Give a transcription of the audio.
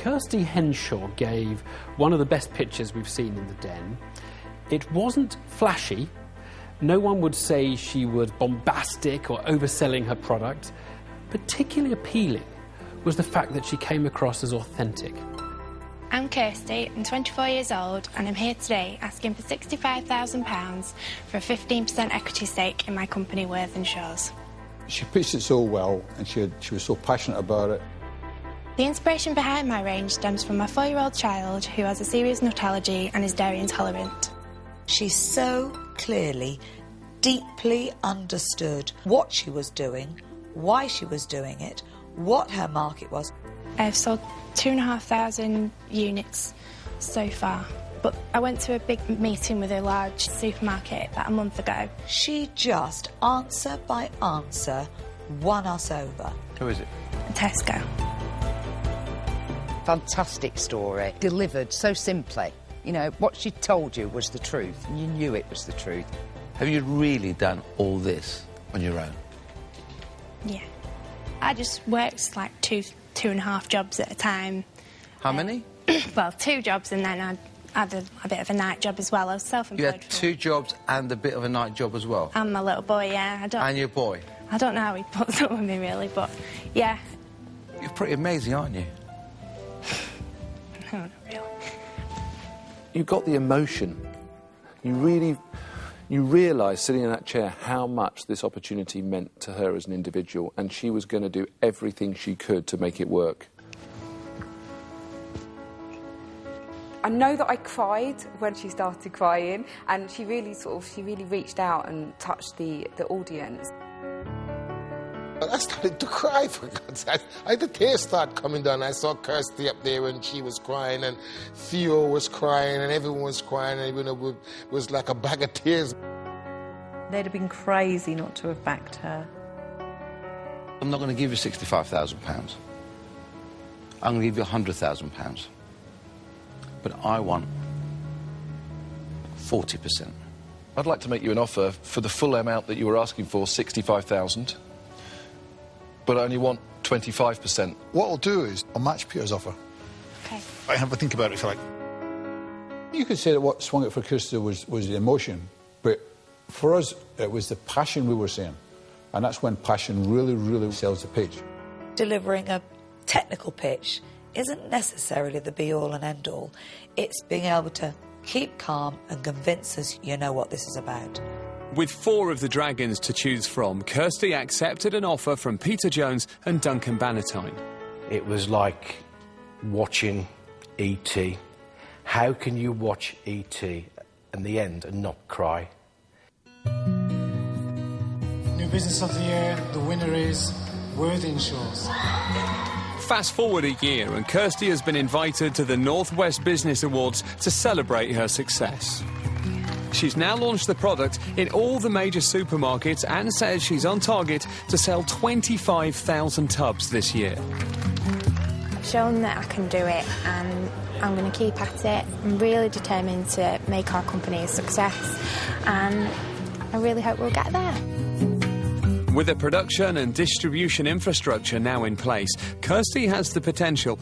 Kirsty Henshaw gave one of the best pictures we've seen in the den. It wasn't flashy. No one would say she was bombastic or overselling her product. Particularly appealing was the fact that she came across as authentic. I'm Kirsty, I'm 24 years old, and I'm here today asking for £65,000 for a 15% equity stake in my company, Worthenshaws. She pitched it so well, and she was so passionate about it. The inspiration behind my range stems from my 4-year-old child who has a serious nut allergy and is dairy intolerant. She so clearly, deeply understood what she was doing, why she was doing it, what her market was. I've sold 2,500 units so far, but I went to a big meeting with a large supermarket about a month ago. She just, answer by answer, won us over. Who is it? Tesco. Fantastic story, delivered so simply. You know, what she told you was the truth, and you knew it was the truth. Have you really done all this on your own? Yeah. I just worked like two and a half jobs at a time. How many? Well, 2 jobs, and then I had a bit of a night job as well. I was self-employed. You had 2 jobs and a bit of a night job as well? And my little boy, yeah. And your boy? I don't know how he puts up with me, really, but, yeah. You're pretty amazing, aren't you? No, not really. You got the emotion. You realised, sitting in that chair, how much this opportunity meant to her as an individual, and she was going to do everything she could to make it work. I know that I cried when she started crying, and she really reached out and touched the audience. I started to cry, for God's sake. The tears started coming down. I saw Kirsty up there and she was crying, and Theo was crying, and everyone was crying, and it was like a bag of tears. They'd have been crazy not to have backed her. I'm not going to give you £65,000. I'm going to give you £100,000. But I want 40%. I'd like to make you an offer for the full amount that you were asking for, £65,000. But I only want 25%. What I'll do is I'll match Peter's offer. OK. I have a think about it if you like. You could say that what swung it for Kirsty was the emotion, but for us it was the passion we were saying, and that's when passion really, really sells the pitch. Delivering a technical pitch isn't necessarily the be-all and end-all. It's being able to keep calm and convince us you know what this is about. With 4 of the dragons to choose from, Kirsty accepted an offer from Peter Jones and Duncan Bannatyne. It was like watching E.T. How can you watch E.T. in the end and not cry? New Business of the Year, the winner is Worthenshaws. Fast forward a year and Kirsty has been invited to the Northwest Business Awards to celebrate her success. She's now launched the product in all the major supermarkets and says she's on target to sell 25,000 tubs this year. I've shown that I can do it, and I'm going to keep at it. I'm really determined to make our company a success, and I really hope we'll get there. With the production and distribution infrastructure now in place, Kirsty has the potential